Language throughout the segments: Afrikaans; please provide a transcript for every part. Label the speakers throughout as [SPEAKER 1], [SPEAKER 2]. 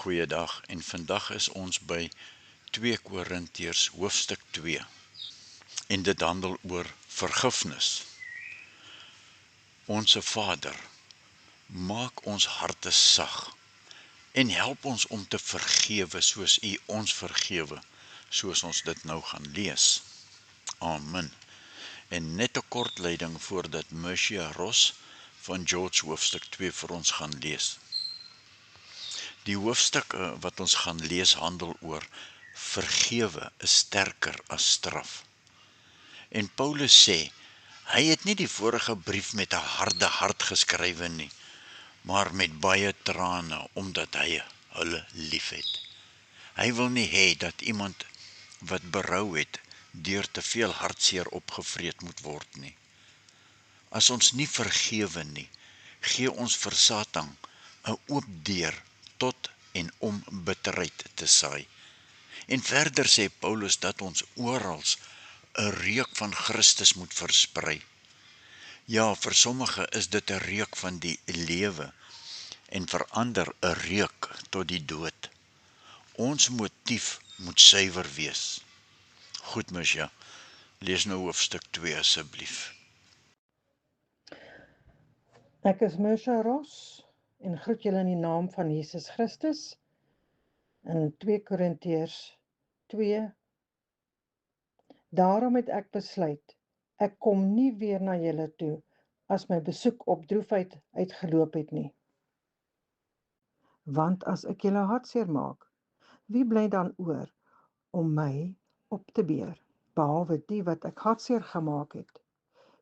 [SPEAKER 1] Goeiedag en vandag is ons by 2 Korintiërs hoofstuk 2 en dit handel oor vergifnis. Onse Vader, maak ons harte sag en help ons om te vergewe soos U ons vergewe, soos ons dit nou gaan lees. Amen. En net 'n kort leiding voordat Mercia Ross van George hoofstuk 2 vir ons gaan lees. Die hoofstuk wat ons gaan lees handel oor vergewe is sterker as straf. En Paulus sê, hy het nie die vorige brief met 'n harde hart geskrywe nie, maar met baie trane, omdat hy hulle liefhet. Hy wil nie hê dat iemand wat berou het, deur te veel hartseer opgevreet moet word nie. As ons nie vergewe nie, gee ons vir Satan 'n oop deur tot en om bitterheid te saai. En verder sê Paulus dat ons oral 'n reuk van Christus moet versprei. Ja, vir sommige is dit 'n reuk van die lewe en vir ander 'n reuk tot die dood. Ons motief moet suiwer wees. Goed, Mercia, lees nou hoofstuk 2 asseblief.
[SPEAKER 2] Ek is Mercia Ross en groet julle in die naam van Jesus Christus in 2 Korintiërs 2. Daarom het ek besluit, ek kom nie weer na julle toe as my besoek op droefheid uitgeloop het nie. Want as ek julle hartseer maak, wie bly dan oor om my op te beer, behalwe die wat ek hartseer gemaak het?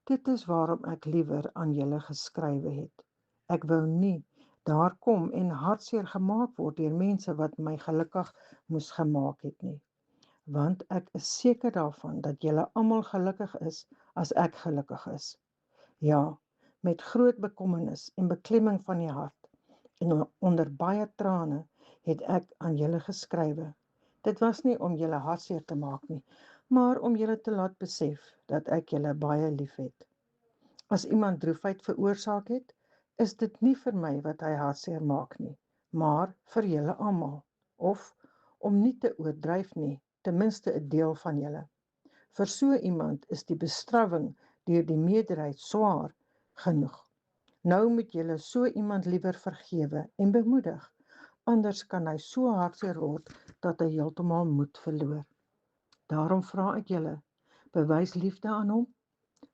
[SPEAKER 2] Dit is waarom ek liewer aan julle geskrywe het. Ek wou nie daar kom en hartseer gemaak word deur mense wat my gelukkig moes gemaak het nie. Want ek is seker daarvan dat julle almal gelukkig is as ek gelukkig is. Ja, met groot bekommernis en beklemming van die hart en onder baie trane het ek aan julle geskrywe. Dit was nie om julle hartseer te maak nie, maar om julle te laat besef dat ek julle baie liefhet. As iemand droefheid veroorsaak het, is dit nie vir my wat hy hartseer maak nie, maar vir julle almal, of om nie te oordryf nie, ten minste 'n deel van julle. Vir so iemand is die bestrawing deur die meerderheid swaar genoeg. Nou moet julle so iemand liewer vergewe en bemoedig, anders kan hy so hartseer word dat hy heeltemal moed verloor. Daarom vra ek julle, bewys liefde aan hom.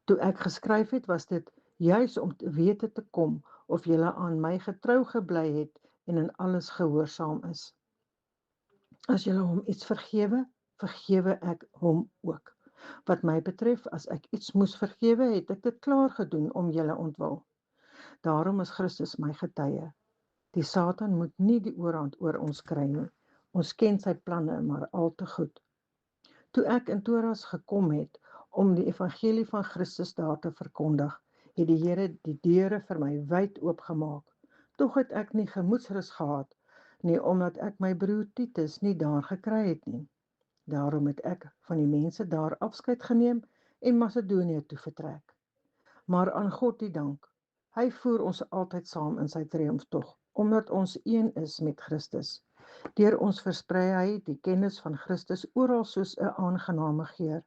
[SPEAKER 2] Toe ek geskryf het, was dit juis om te wete te kom of julle aan my getrou gebly het en in alles gehoorsaam is. As julle hom iets vergewe, vergewe ek hom ook. Wat my betref, as ek iets moes vergewe, het ek dit klaar gedoen om julle ontwil. Daarom is Christus my getuie. Die Satan moet nie die oorhand oor ons kry nie. Ons ken sy planne maar al te goed. Toe ek in Toras gekom het om die evangelie van Christus daar te verkondig, het die Here die deure vir my wyd oopgemaak. Tog het ek nie gemoedsrus gehad nie, omdat ek my broer Titus nie daar gekry het nie. Daarom het ek van die mense daar afskeid geneem en Macedonië toe vertrek. Maar aan God die dank, hy voer ons altyd saam in sy triomftog, omdat ons een is met Christus. Deur ons versprei hy die kennis van Christus oral soos 'n aangename geur.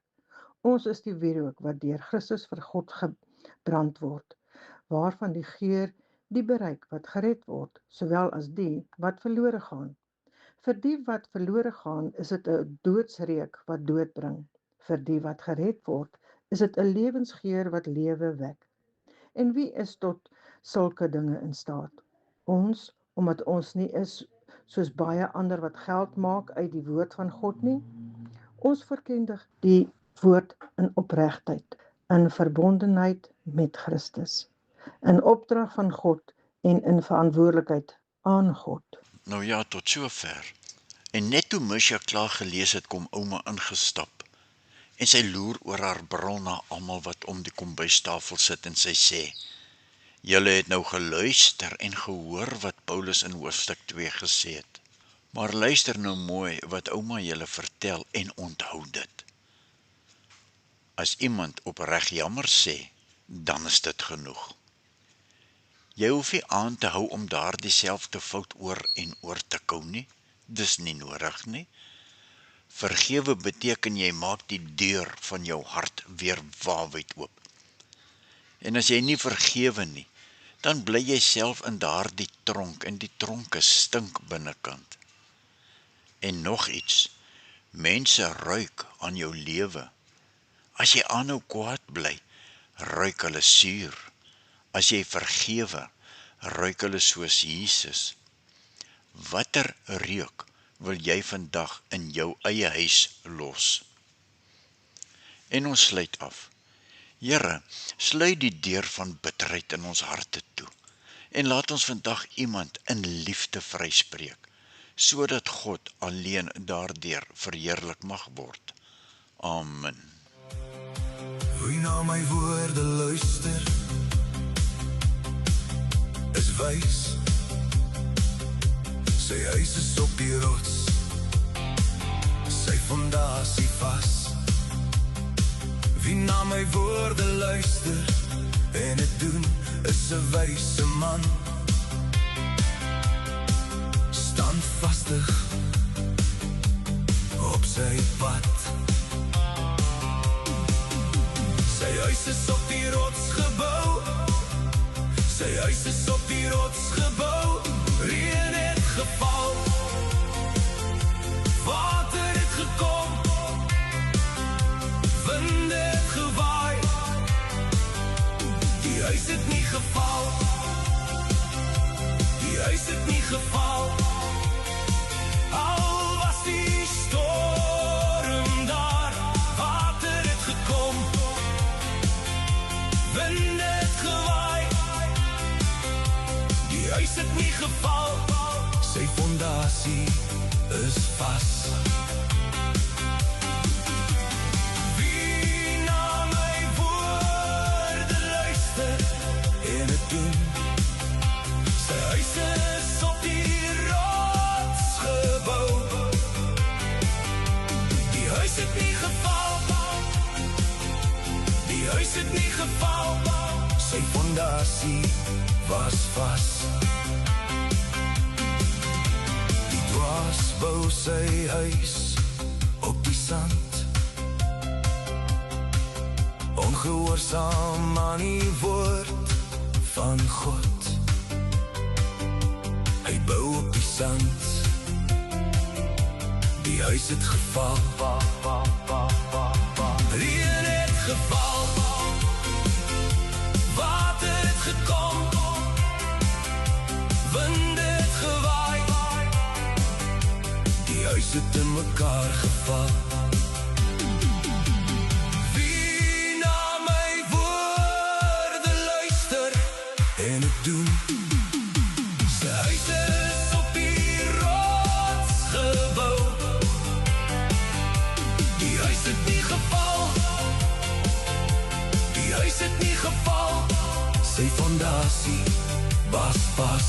[SPEAKER 2] Ons is die wierook wat deur Christus vir God gebrand word, waarvan die geur die bereik wat gered word, sowel as die wat verlore gaan. Vir die wat verlore gaan, is dit 'n doodsreuk wat dood bring. Vir die wat gered word, is dit 'n lewensgeur wat lewe wek. En wie is tot sulke dinge in staat? Ons, omdat ons nie is soos baie ander wat geld maak uit die woord van God nie. Ons verkondig die woord in opregtheid, in verbondenheid met Christus, in opdrag van God en in verantwoordelikheid aan God.
[SPEAKER 1] Nou ja, tot sover. En net toe Mercia klaar gelees het, kom ouma ingestap. En sy loer oor haar bril na almal wat om die kombuistafel sit en sy sê, julle het nou geluister en gehoor wat Paulus in hoofstuk 2 gesê het. Maar luister nou mooi wat ouma julle vertel en onthou dit. As iemand opreg jammer sê, dan is dit genoeg. Jy hoef nie aan te hou om daardie selfde fout oor en oor te kou nie. Dis nie nodig nie. Vergewe beteken jy maak die deur van jou hart weer waawyd oop. En as jy nie vergewe nie, dan bly jy self in daardie tronk en die tronke stink binnekant. En nog iets, mense ruik aan jou lewe. As jy aanhou kwaad bly, ruik hulle suur. As jy vergewe, ruik hulle soos Jesus. Watter reuk wil jy vandag in jou eie huis los? En ons sluit af. Here, sluit die deur van bitterheid in ons harte toe. En laat ons vandag iemand in liefde vryspreek, sodat God alleen daardeur verheerlik mag word. Amen.
[SPEAKER 3] Wie na my woorde luister, is wys. Sy huis is op die rots, sy fondasie vas. Wie na my woorde luister en het doen, is 'n wyse man. Standvastig op sy pad. Sy huis is op die rots gebou, sy huis is op die rots gebou. Reën het geval, water het gekom, wind het gewaai. Die huis het nie geval, die huis het nie geval. Al was die storm daar, water het gekom, wind het gewaai. Die huis het nie geval, sy fondasie is vas. Wie na my woorde luister en het doen, sy huis is op die rots gebou. Die huis het nie geval, die huis het nie geval, sy fondasie was vas. Die dwaas bou sy huis op die sand, ongehoorsaam aan die woord van God. Hy bou op die sand, die huis het geval. Reën het geval, water het gekom, wind het gewaai. Die huis het in mekaar geval. Wie na my woorde luister en het doen, sy huis is op die rots gebou. Die huis het nie geval, die huis het nie geval, sy fondasie was vas.